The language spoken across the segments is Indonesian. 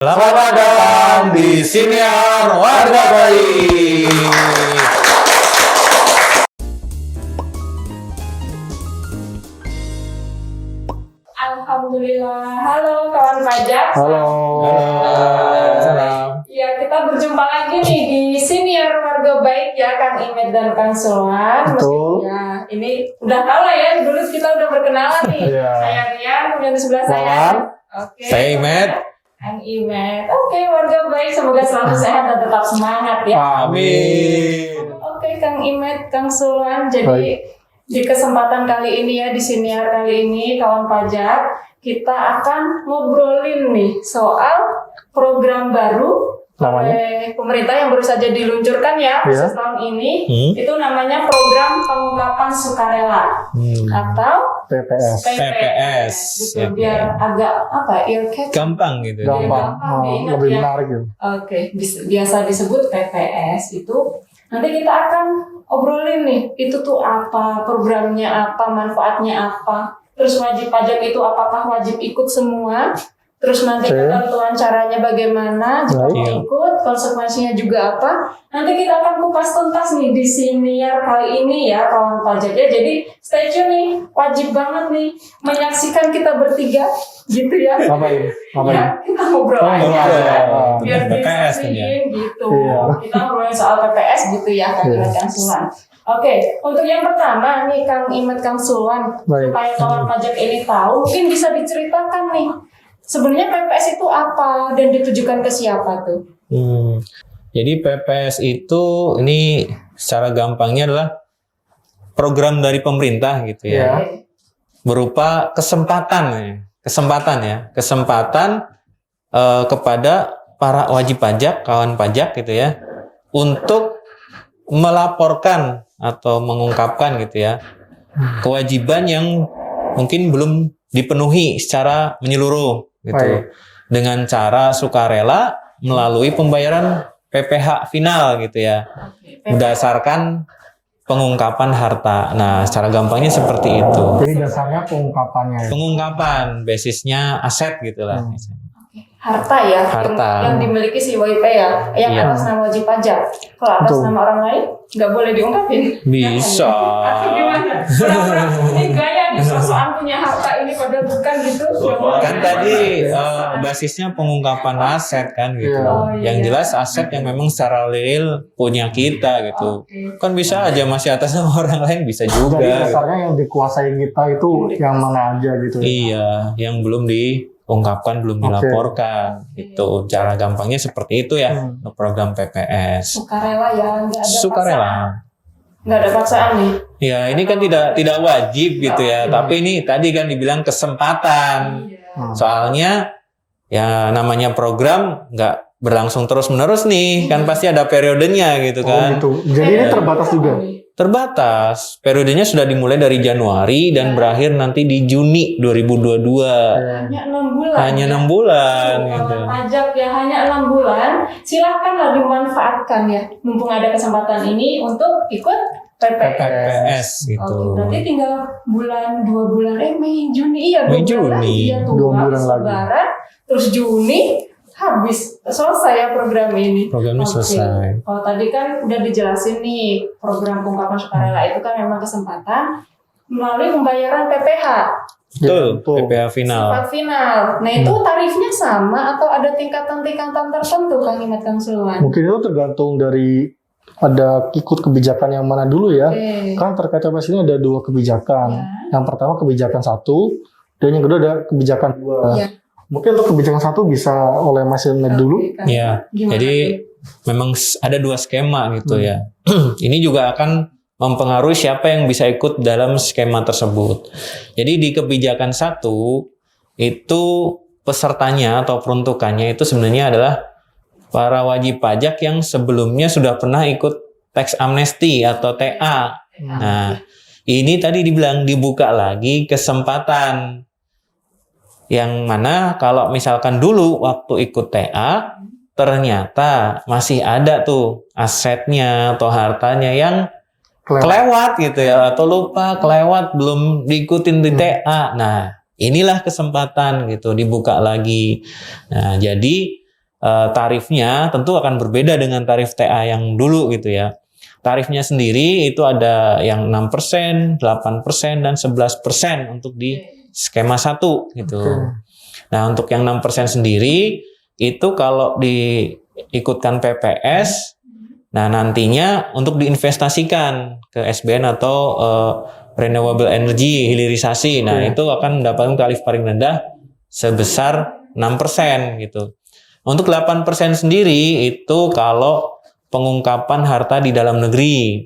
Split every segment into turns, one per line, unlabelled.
Selamat datang di Siniar Warga Baik.
Alhamdulillah. Halo kawan pajak.
Halo.
Salam.
Ya, kita berjumpa lagi nih di Siniar Warga Baik ya, Kang Imet dan Kang Soan.
Betul.
Ya, ini udah tahu lah ya, dulu kita udah berkenalan nih.
Iya.
Saya Rian, kemudian di sebelah saya.
Wawan.
Oke.
Saya Imet.
Kang Imet. Oke, warga baik, semoga selalu sehat dan tetap semangat ya.
Amin.
Oke, Kang Imet, Kang Soan. Jadi
Baik.
di kesempatan kali ini ya, di Siniar kali ini, kawan pajak, kita akan ngobrolin nih soal program baru
Namanya?
oleh pemerintah yang baru saja diluncurkan ya,
Iya.
tahun ini. Itu namanya Program Pengungkapan Sukarela atau
PPS.
PPS.
Gitu,
Ya,
biar agak apa, ear-catching.
gampang gitu.
Gampang.
gampang diingat
Lebih
ya.
menarik gitu.
Oke, biasa disebut PPS itu. Nanti kita akan obrolin nih, itu tuh apa, programnya apa, manfaatnya apa, terus wajib pajak itu apakah wajib ikut semua, terus nanti
Oke.
ketentuan caranya bagaimana, jika
Baik.
mau ikut, konsekuensinya juga apa. Nanti kita akan kupas tuntas nih di Siniar kali ini ya, kawan pajak ya. Jadi stay tune nih, wajib banget nih menyaksikan kita bertiga, gitu ya.
Ngapain? Ngapain?
Ya, kita ngobrol
Oh,
aja.
ngobrol.
Biar
PPS kan ya?
disaksiin gitu.
Iya.
Kita ngobrolin soal PPS gitu ya, Kang
Iya.
Imet, Kang Sulan. Oke, untuk yang pertama nih Kang Imet, Kang Sulan,
Baik.
supaya kawan pajak ini tahu, mungkin bisa diceritakan nih, sebenarnya PPS itu apa dan ditujukan ke siapa tuh?
Jadi PPS itu ini secara gampangnya adalah program dari pemerintah gitu ya.
Ya.
Berupa kesempatan kepada para wajib pajak, kawan pajak gitu ya, untuk melaporkan atau mengungkapkan gitu ya kewajiban yang mungkin belum dipenuhi secara menyeluruh gitu,
Baik.
dengan cara sukarela melalui pembayaran PPh final gitu ya, berdasarkan pengungkapan harta. Nah, secara gampangnya seperti itu.
Jadi dasarnya pengungkapannya. Ya.
Pengungkapan basisnya aset gitulah.
Harta ya,
Harta.
yang dimiliki si WIP ya, yang
Iya.
atas nama wajib pajak. Kalau atas
Betul.
nama orang lain, nggak boleh diungkapin.
Bisa.
Atau gimana? Pura-pura, ini gaya nih sosokan punya harta ini padahal bukan gitu.
Kan tadi basisnya pengungkapan aset kan gitu.
Iya.
Oh, iya.
Yang jelas aset yang memang secara real punya kita gitu.
Oke.
Kan bisa aja masih atas nama orang lain, bisa
Jadi
juga.
dasarnya yang dikuasai kita itu yang mana aja gitu.
Iya, yang belum diungkapkan, belum
Oke.
dilaporkan. Itu cara gampangnya seperti itu ya untuk program PPS.
Sukarela ya, nggak ada
Sukarela.
paksaan. Nggak ada paksaan nih.
Ya, ini kan tidak wajib gitu ya. Tapi ini tadi kan dibilang kesempatan. Soalnya ya namanya program nggak berlangsung terus-menerus nih. Kan pasti ada periodenya gitu
Oh
kan.
gitu. Jadi ini terbatas juga.
Terbatas. Periodenya sudah dimulai dari Januari dan berakhir nanti di Juni 2022.
Hanya 6 bulan.
Hanya
ya.
6 bulan
Kalau
gitu.
pajak ya hanya 6 bulan. Silahkanlah dimanfaatkan ya. Mumpung ada kesempatan ini untuk ikut PPS.
PPS gitu.
Oke, berarti tinggal bulan 2 bulan Mei Juni iya 2
Mei,
bulan
Juni.
lagi ya tuh
2 bulan lagi.
Lebaran terus Juni habis selesai ya program ini.
Programnya
Oke.
selesai.
Kalau tadi kan udah dijelasin nih program pengungkapan sukarela itu kan memang kesempatan melalui pembayaran PPh
Betul,
betul.
PPh final.
sifat final. Nah itu tarifnya sama atau ada tingkatan-tingkatan tertentu Kang Imet, Kang Sulwan?
Mungkin itu tergantung dari ada ikut kebijakan yang mana dulu ya.
Oke.
Kan terkait PPS ini ada 2 kebijakan.
Ya.
Yang pertama kebijakan 1 dan yang kedua ada kebijakan 2.
Ya.
Mungkin untuk kebijakan 1 bisa oleh Mas Imet dulu.
Oke, Kang.
Iya.
Gimana
Jadi
tuh?
memang ada 2 skema gitu ya. Ini juga akan mempengaruhi siapa yang bisa ikut dalam skema tersebut. Jadi di kebijakan 1 itu pesertanya atau peruntukannya itu sebenarnya adalah para wajib pajak yang sebelumnya sudah pernah ikut tax amnesty atau TA. Nah, ini tadi dibilang dibuka lagi kesempatan yang mana kalau misalkan dulu waktu ikut TA ternyata masih ada tuh asetnya atau hartanya yang kelewat gitu ya, atau lupa, kelewat, belum diikutin di TA. Nah, inilah kesempatan gitu, dibuka lagi. Nah, jadi tarifnya tentu akan berbeda dengan tarif TA yang dulu gitu ya. Tarifnya sendiri itu ada yang 6%, 8%, dan 11% untuk di skema 1 gitu. Nah, untuk yang 6% sendiri itu kalau diikutkan PPS, nah nantinya untuk diinvestasikan ke SBN atau renewable energy hilirisasi. Nah, itu akan mendapatkan tarif paling rendah sebesar 6% gitu. Untuk 8% sendiri itu kalau pengungkapan harta di dalam negeri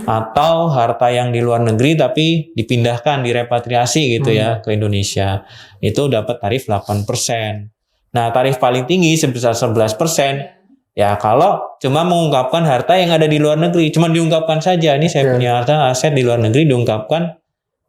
atau harta yang di luar negeri tapi dipindahkan, direpatriasi gitu ya ke Indonesia. Itu dapat tarif 8%. Nah, tarif paling tinggi sebesar 11%. Ya, kalau cuma mengungkapkan harta yang ada di luar negeri, cuma diungkapkan saja, ini saya punya harta aset di luar negeri, diungkapkan,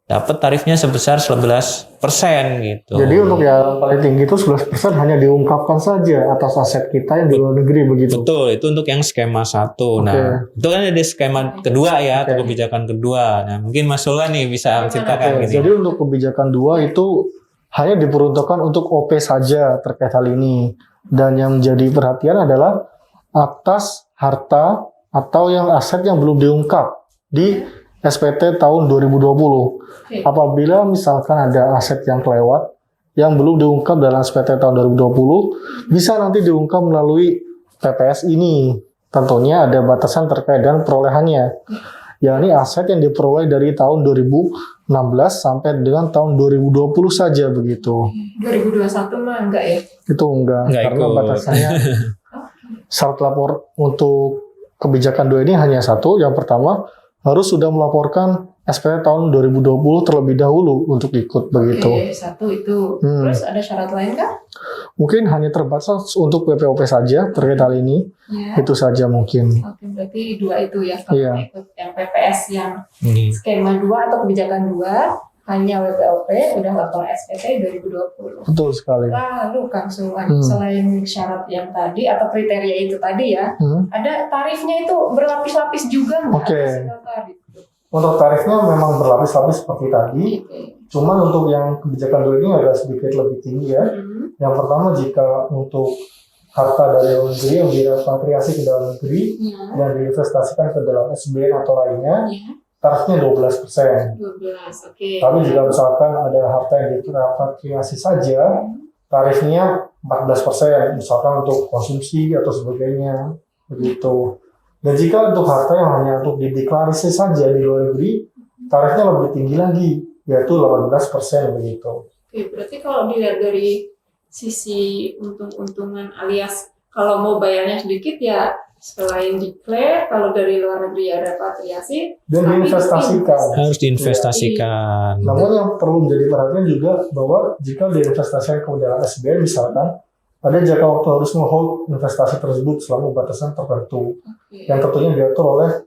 dapat tarifnya sebesar 11% gitu.
Jadi untuk yang paling tinggi itu 11% hanya diungkapkan saja atas aset kita yang di luar negeri begitu.
Betul, itu untuk yang skema 1. Nah, itu kan ada skema kedua ya, atau kebijakan kedua. Nah, mungkin Mas Sulwan nih bisa ceritakan gitu.
Jadi untuk kebijakan 2 itu hanya diperuntukkan untuk OP saja terkait hal ini. Dan yang menjadi perhatian adalah atas harta atau yang aset yang belum diungkap di SPT tahun 2020. Apabila misalkan ada aset yang kelewat yang belum diungkap dalam SPT tahun 2020, bisa nanti diungkap melalui PPS ini. Tentunya ada batasan terkait dengan perolehannya. Yakni aset yang diperoleh dari tahun 2016 sampai dengan tahun 2020 saja begitu.
2021 mah enggak ya?
Itu enggak karena
ikut.
batasannya syarat lapor untuk kebijakan 2 ini hanya satu. Yang pertama, harus sudah melaporkan SPT tahun 2020 terlebih dahulu untuk ikut begitu.
Oke, 1 itu. Terus ada syarat lain kah?
Mungkin hanya terbatas untuk PPOP saja terkait hal ini.
Ya.
Itu saja mungkin.
Oke, berarti 2 itu ya. Kalau ikut yang PPS yang
Ini.
skema 2 atau kebijakan 2, hanya WPOP udah lapor SPT 2020.
Betul sekali.
Lalu Kang Sulwan, selain syarat yang tadi atau kriteria itu tadi ya, ada tarifnya itu berlapis-lapis juga nggak?
Oke.
Tadi.
Untuk tarifnya memang berlapis-lapis seperti tadi. Cuman untuk yang kebijakan 2 ini agak sedikit lebih tinggi ya. Yang pertama, jika untuk harta dari luar negeri yang direpatriasi ke dalam negeri dan diinvestasikan ke dalam SBN atau lainnya, tarifnya 12%.
12, oke.
Tapi jika misalkan ada harta yang direpatriasi saja, tarifnya 14%, misalkan untuk konsumsi atau sebagainya, begitu. Dan jika untuk harta yang hanya untuk dideklarasi saja di luar negeri, tarifnya lebih tinggi lagi, yaitu 18% begitu.
Oke, berarti kalau dilihat dari sisi untung-untungan alias kalau mau bayarnya sedikit ya selain declare, kalau dari luar negeri ya repatriasi
dan diinvestasikan.
Harus diinvestasikan.
Namun yang perlu menjadi perhatian juga bahwa jika diinvestasikan ke dalam SBN misalkan, ada jangka waktu harus nge-hold investasi tersebut selama batasan tertentu yang tentunya diatur oleh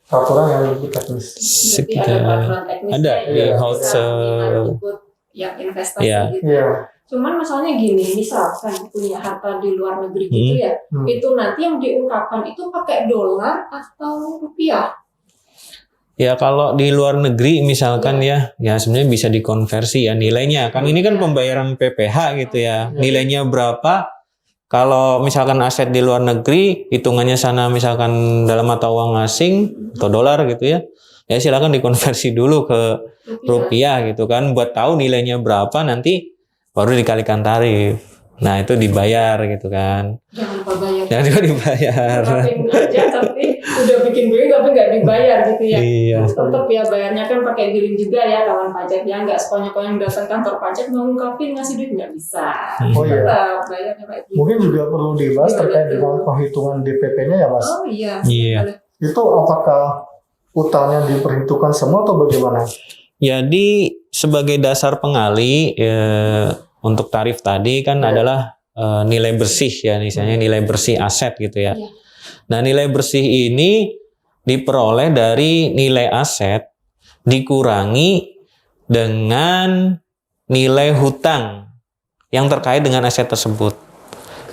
peraturan yang lebih teknis.
Ada peraturan teknisnya
ada
ya,
hold
ikut yang investasi gitu. Cuman masalahnya gini, misalkan punya harta di luar negeri gitu ya, itu nanti yang diungkapkan itu pakai dolar atau rupiah?
Ya kalau di luar negeri misalkan ya sebenarnya bisa dikonversi ya nilainya. Kan ini kan pembayaran PPh gitu ya. Nilainya berapa? Kalau misalkan aset di luar negeri, hitungannya sana misalkan dalam mata uang asing atau dolar gitu ya. Ya silakan dikonversi dulu ke rupiah gitu kan, buat tahu nilainya berapa nanti baru dikalikan tarif. Nah itu dibayar gitu kan.
Jangan lupa bayar.
Jangan lupa dibayar.
Aja tapi udah bikin billing tapi nggak dibayar gitu ya.
Iya.
Tetap ya bayarnya kan pakai billing juga ya kawan pajak ya, nggak sekonyong-konyong datang kantor pajak mau ngungkapin ngasih duit nggak bisa.
Oh iya.
Tetap bayarnya kayak gitu.
Mungkin juga perlu dibahas terkait dengan penghitungan DPP-nya ya Mas.
Oh iya.
Iya.
Itu apakah utangnya diperhitungkan semua atau bagaimana?
Jadi sebagai dasar pengali untuk tarif tadi kan adalah nilai bersih ya, misalnya nilai bersih aset gitu ya.
Iya.
Nah nilai bersih ini diperoleh dari nilai aset dikurangi dengan nilai hutang yang terkait dengan aset tersebut.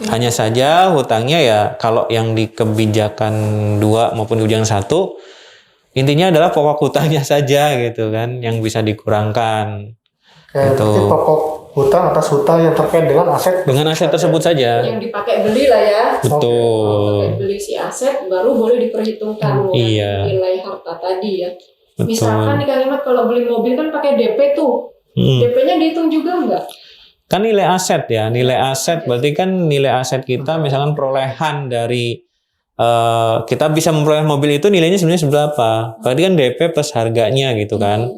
Hanya saja hutangnya ya kalau yang di kebijakan 2 maupun kebijakan 1 intinya adalah pokok hutangnya saja gitu kan yang bisa dikurangkan.
Kayak
Itu.
pokok hutang atas hutang yang terkait dengan aset.
Dengan aset tersebut saja.
Yang dipakai beli lah ya.
Betul.
Pakai beli si aset baru boleh diperhitungkan
Iya.
nilai harta tadi ya.
Betul.
Misalkan nih kalimat kalau beli mobil kan pakai DP tuh.
Hmm.
DP-nya dihitung juga enggak?
Kan nilai aset ya, nilai aset berarti kan nilai aset kita misalkan perolehan dari kita bisa memperoleh mobil itu nilainya sebenarnya seberapa? Berarti kan DP plus harganya gitu kan.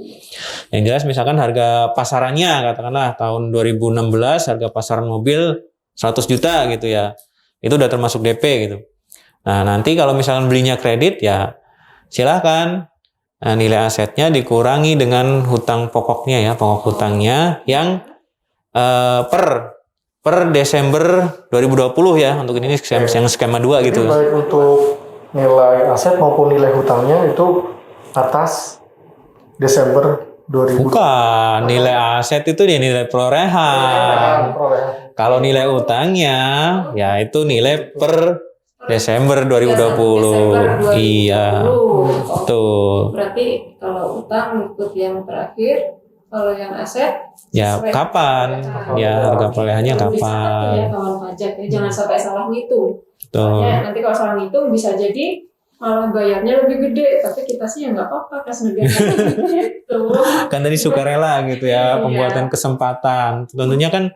Yang jelas misalkan harga pasarannya katakanlah tahun 2016 harga pasaran mobil 100 juta gitu ya. Itu udah termasuk DP gitu. Nah, nanti kalau misalkan belinya kredit ya silahkan nilai asetnya dikurangi dengan hutang pokoknya ya, pokok hutangnya yang per Desember 2020 ya, untuk ini yang skema 2 gitu.
Jadi baik untuk nilai aset maupun nilai hutangnya itu atas Desember 2020.
Bukan, nilai aset itu dia nilai perolehan. Kalau nilai utangnya ya itu nilai per Desember 2020.
Desember 2020.
Iya. Betul.
Berarti kalau utang ikut yang terakhir, kalau yang aset
Ya
sesuai
kapan?
perolehan.
Ya harga perolehannya
Bisa ya
kapan?
kawan pajak ya, jangan sampai salah ngitung.
Betul.
Soalnya nanti kalau salah ngitung bisa jadi malah bayarnya lebih gede, tapi kita sih ya nggak apa-apa kas negara gitu.
Kan tadi sukarela gitu ya,
Iya.
pembuatan kesempatan. Tentunya kan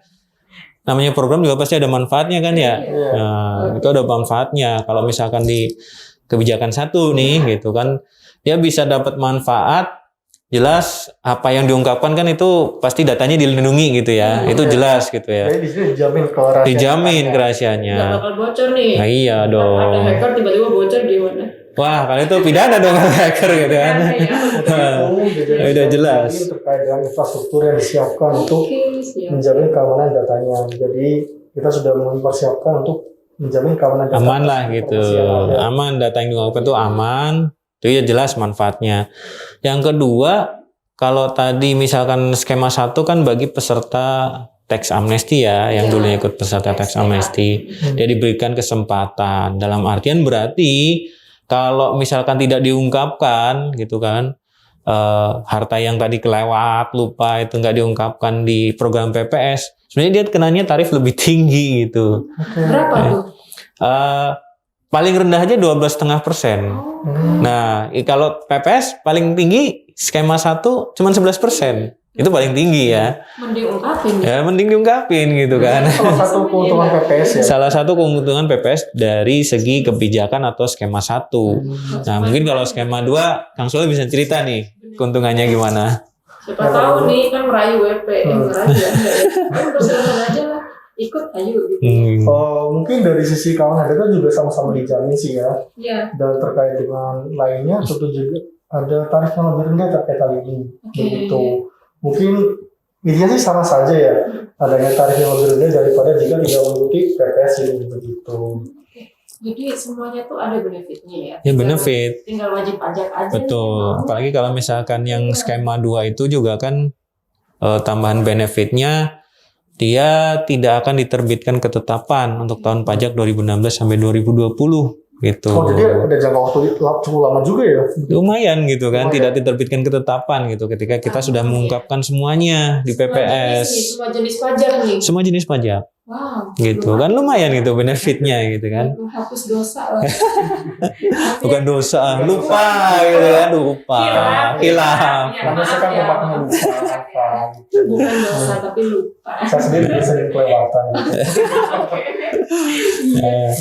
namanya program juga pasti ada manfaatnya kan ya.
Iya.
Nah, itu ada manfaatnya. Kalau misalkan di kebijakan satu nih gitu kan, dia bisa dapat manfaat. Jelas apa yang diungkapkan kan itu pasti datanya dilindungi gitu ya. Itu jelas gitu ya.
Jadi di sini dijamin kerahasiaan.
Dijamin
Nggak
kerahasiaannya.
bakal bocor nih.
Nah iya
Ada
dong.
hacker tiba-tiba bocor gimana?
Wah, kalau itu pidana dong hacker gitu kan. Udah jelas.
Ini terkait dengan infrastruktur yang disiapkan untuk
Oke, siap.
menjamin keamanan datanya. Jadi kita sudah mempersiapkan untuk menjamin keamanan data.
Aman lah gitu.
Informasi yang ada.
Aman, data yang diungkapkan itu aman. Itu ya jelas manfaatnya. Yang kedua, kalau tadi misalkan skema 1 kan bagi peserta tax amnesty ya, yang
Ya.
dulunya ikut peserta tax amnesty, dia diberikan kesempatan. Dalam artian berarti kalau misalkan tidak diungkapkan gitu kan, harta yang tadi kelewat, lupa itu nggak diungkapkan di program PPS, sebenarnya dia kenanya tarif lebih tinggi gitu.
Berapa tuh?
Paling rendah aja 12,5%. Nah, kalau PPS paling tinggi skema 1 cuma 11%. Itu paling tinggi ya.
Mending ungkapin ya.
Ya mending diungkapin gitu kan.
Salah satu keuntungan PPS ya.
Salah satu keuntungan PPS dari segi kebijakan atau skema 1. Nah, mungkin kalau skema 2 Kang Sule bisa cerita nih keuntungannya gimana.
Siapa tahu nih kan merayu WP, merayu ya. Persilakan aja lah. Ikut ayo gitu.
Mungkin dari sisi keamanan data juga sama-sama dijamin sih ya.
Ya.
Dan terkait dengan lainnya tentu juga ada tarif yang lebih rendah terkait hal ini.
Oke.
Begitu. Mungkin intinya sih sama saja ya. Adanya tarif yang lebih rendah daripada jika tidak mengikuti PPS ini begitu.
Jadi semuanya tuh ada benefitnya ya.
Ya benefit.
Tinggal wajib pajak aja.
Betul. Apalagi kalau misalkan yang skema 2 itu juga kan tambahan benefitnya dia tidak akan diterbitkan ketetapan untuk tahun pajak 2016 sampai 2020 gitu.
Oh jadi ada jangka waktu cukup lama juga ya?
Lumayan gitu kan,
Lumayan.
tidak diterbitkan ketetapan gitu ketika kita sudah mengungkapkan semuanya di PPS.
Semua jenis pajak nih.
Semua jenis pajak
Wow.
gitu kan, lumayan gitu benefitnya gitu kan.
Menghapus dosa lah.
Bukan dosa, lupa gitu kan, lupa. Hilang.
Ya,
Karena
maaf
saya kan
ya.
tempatnya lupa.
Bukan dosa tapi lupa.
Saya sendiri bisa sering kelewatan.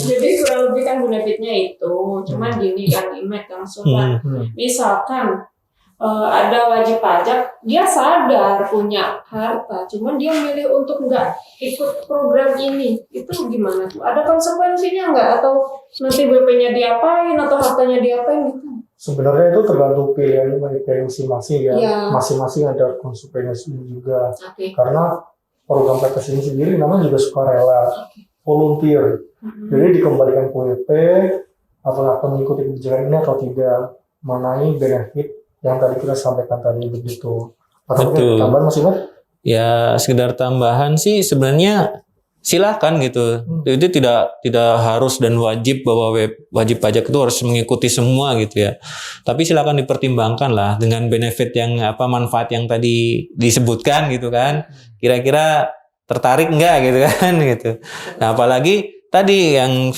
Jadi kurang lebih kan benefitnya itu. Cuman gini kan Imet langsung lah. Misalkan ada wajib pajak, dia sadar punya harta, cuman dia milih untuk nggak ikut program ini, itu gimana tuh? Ada konsekuensinya nggak? Atau nanti BP-nya diapain atau hartanya diapain gitu?
Sebenarnya itu tergantung pilihan masing-masing ya.
Iya.
Masing-masing ada konsekuensinya juga.
Oke.
Karena program PPS ini sendiri namanya juga sukarela, volunteer. Jadi dikembalikan ke WP, apakah akan mengikuti kebijakan ini atau tidak, mengenai benefit yang tadi kita sampaikan tadi begitu. Atau
Betul.
tambahan Mas Imat?
Ya sekedar tambahan sih sebenarnya silakan gitu. Itu tidak harus dan wajib bahwa wajib pajak itu harus mengikuti semua gitu ya. Tapi silakan dipertimbangkan lah dengan benefit yang manfaat yang tadi disebutkan gitu kan. Kira-kira tertarik enggak gitu kan gitu. Nah, apalagi tadi yang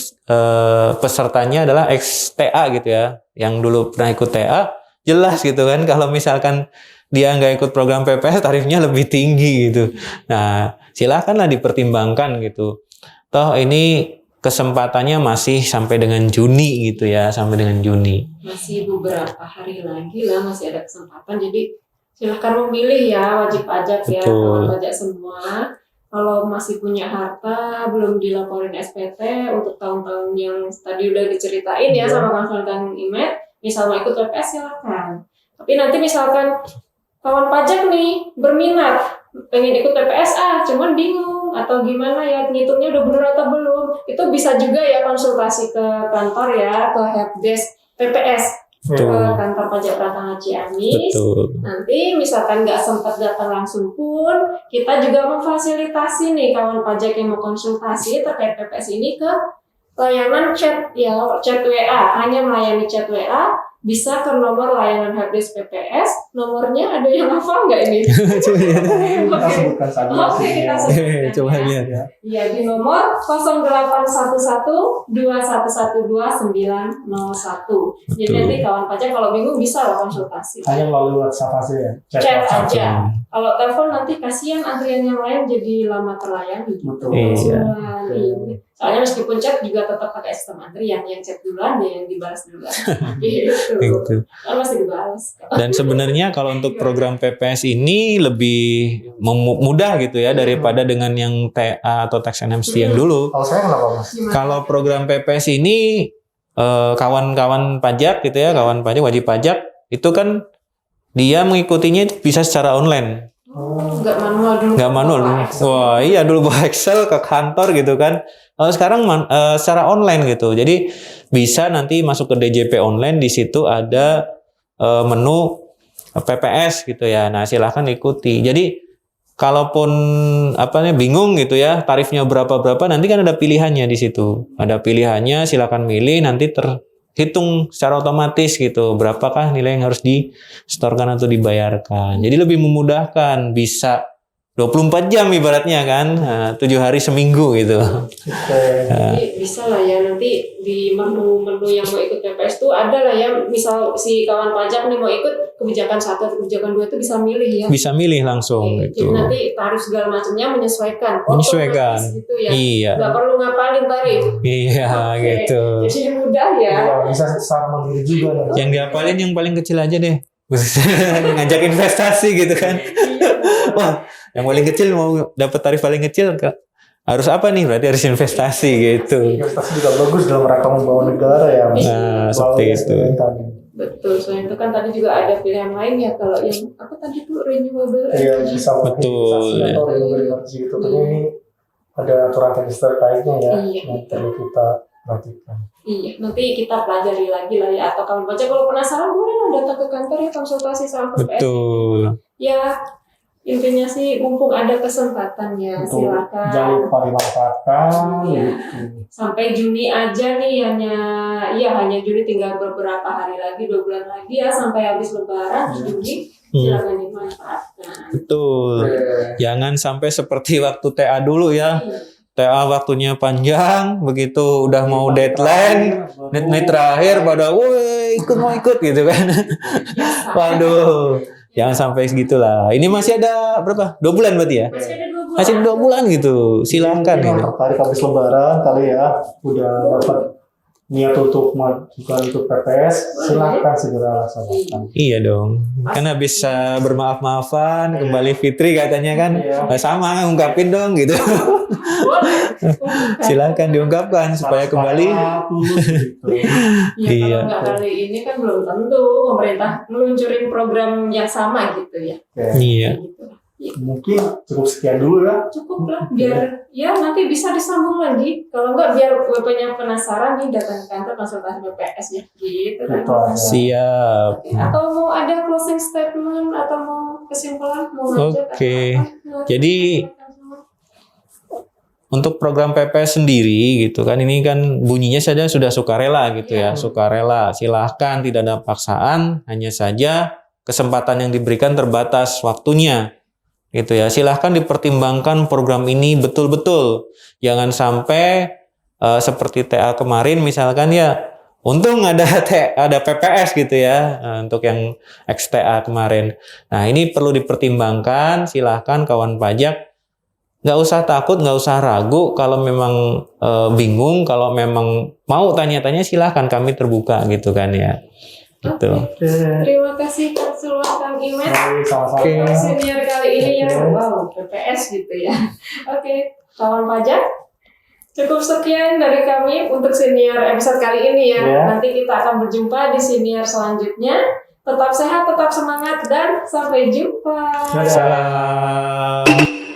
pesertanya adalah ex-TA gitu ya. Yang dulu pernah ikut TA, jelas gitu kan kalau misalkan dia nggak ikut program PPS tarifnya lebih tinggi gitu. Nah, silakanlah dipertimbangkan gitu. Toh ini kesempatannya masih sampai dengan Juni gitu ya, sampai dengan Juni.
Masih beberapa hari lagi lah, masih ada kesempatan. Jadi silahkan memilih ya, wajib pajak ya,
Betul.
kawan pajak semua. Kalau masih punya harta, belum dilaporin SPT untuk tahun-tahun yang tadi udah diceritain ya sama konsultan IMED, misal mau ikut PPS silahkan. Tapi nanti misalkan kawan pajak nih berminat pengen ikut PPS cuman bingung atau gimana ya, ngitungnya udah bener atau belum, itu bisa juga ya konsultasi ke kantor ya, ke helpdesk PPS, ke kantor pajak Pratama Ciamis.
Betul.
Nanti misalkan nggak sempat datang langsung pun, kita juga memfasilitasi nih kawan pajak yang mau konsultasi terkait PPS ini ke layanan chat ya, chat WA, hanya melayani chat WA. Bisa ke nomor layanan helpdesk PPS, nomornya ada yang hafal nggak ini?
Kita sebutkan saja.
Oke, kita sebutkan.
Coba lihat ya.
Iya, di nomor 0811 2112901. Jadi nanti kawan pajak kalau bingung bisa lah konsultasi.
Hanya melalui WhatsApp aja ya.
Chat aja. Kalau telepon nanti kasihan antrian yang lain jadi lama terlayani.
Betul.
Iya.
Soalnya meskipun chat juga tetap pakai sistem antrian, yang chat duluan yang dibalas duluan. Gitu.
Gitu.
Kan masih dibalas.
Dan sebenarnya kalau untuk program PPS ini lebih mudah gitu ya daripada dengan yang TA atau tax amnesty yang dulu.
Kalau saya kenapa Mas?
Kalau program PPS ini kawan-kawan pajak gitu ya, kawan pajak wajib pajak itu kan dia mengikutinya bisa secara online.
Nggak manual dulu.
Nggak manual. Wah iya dulu bawa Excel ke kantor gitu kan. Sekarang secara online gitu. Jadi bisa nanti masuk ke DJP online, di situ ada menu PPS gitu ya. Nah silahkan ikuti. Jadi kalaupun bingung gitu ya tarifnya berapa nanti kan ada pilihannya di situ. Ada pilihannya, silakan milih, nanti terhitung secara otomatis gitu berapakah nilai yang harus disetorkan atau dibayarkan. Jadi lebih memudahkan, bisa 24 jam ibaratnya kan, 7 hari seminggu gitu.
Jadi bisa lah ya nanti di menu-menu yang mau ikut PPS tuh ada lah ya, misal si kawan pajak nih mau ikut kebijakan 1 atau kebijakan 2 itu bisa milih ya.
Bisa milih langsung
Oke,
gitu.
jadi nanti tarif segala macamnya menyesuaikan.
Menyesuaikan.
Gitu ya.
Iya.
Nggak perlu ngapalin tarif.
Iya
Oke,
gitu.
Jadi mudah ya.
Iya, bisa secara mandiri juga.
Yang dihafalin yang paling kecil aja deh. Ngajak investasi gitu kan. Wah, yang paling kecil mau dapat tarif paling kecil harus apa nih? Berarti harus investasi gitu.
Investasi juga bagus dalam rangka membawa negara ya.
Nah, seperti itu.
Betul, soalnya itu kan tadi juga ada pilihan lain ya, kalau yang apa tadi tuh renewable
Iya,
energy.
bisa
Betul,
investasi atau renewable energy itu. Tentunya ini ada aturan teknis terkaitnya ya,
Iya,
yang perlu kita perhatikan.
Iya, nanti kita pelajari lagi lah ya, atau kawan baca kalau penasaran boleh lah datang ke kantor ya, konsultasi sama PPS.
Betul.
Ya, intinya sih mumpung ada kesempatan ya,
Betul.
silakan.
Jangan lupa dimanfaatkan.
Iya.
Gitu.
Sampai Juni aja nih, hanya Juni, tinggal beberapa hari lagi, 2 bulan lagi ya sampai habis Lebaran Juni. Silakan dimanfaatkan.
Betul. Jangan sampai seperti waktu TA dulu ya.
Iya.
TA waktunya panjang, begitu udah mau deadline, menit terakhir pada, woi mau ikut gitu kan. Waduh, jangan sampai segitulah. Ini masih ada berapa? 2 bulan berarti ya?
Masih ada 2 bulan.
Masih 2 bulan gitu. Silakan
Yang
gitu.
tertarik habis Lebaran kali ya, udah dapat niat untuk majukan untuk PPS, silahkan segera laksanakan.
Iya dong. Kan habis bermaaf-maafan, kembali fitri katanya kan.
Iya.
Sama ungkapin dong gitu. Silakan diungkapkan supaya kembali.
Ya,
Iya.
kalau nggak kali ini kan belum tentu pemerintah meluncurin program yang sama gitu ya.
Oke.
Iya.
Gitu.
Mungkin cukup sekian dulu ya.
Cukup lah, biar ya nanti bisa disambung lagi. Kalau nggak biar WP-nya penasaran nih, datang ke kantor konsultasi BPS ya. Gitu kan.
Gitu aja.
Siap.
Oke. Atau mau ada closing statement atau mau kesimpulan, mau ngajak
Oke.
atau apa?
Jadi untuk program PPS sendiri gitu kan, ini kan bunyinya saja sudah sukarela gitu ya, sukarela. Silahkan, tidak ada paksaan, hanya saja kesempatan yang diberikan terbatas waktunya gitu ya. Silahkan dipertimbangkan program ini betul-betul. Jangan sampai seperti TA kemarin misalkan ya, untung ada PPS gitu ya untuk yang XTA kemarin. Nah ini perlu dipertimbangkan. Silahkan kawan pajak, nggak usah takut, nggak usah ragu. Kalau memang bingung, kalau memang mau tanya-tanya, silahkan, kami terbuka gitu kan ya. Gitu.
Terima kasih Kang Sulwan, Kang Imet.
Sama-sama.
Untuk senior kali ini ya, wow, PPS gitu ya. Oke, kawan pajak, cukup sekian dari kami untuk senior episode kali ini ya. Nanti kita akan berjumpa di senior selanjutnya. Tetap sehat, tetap semangat, dan sampai jumpa.
Salam.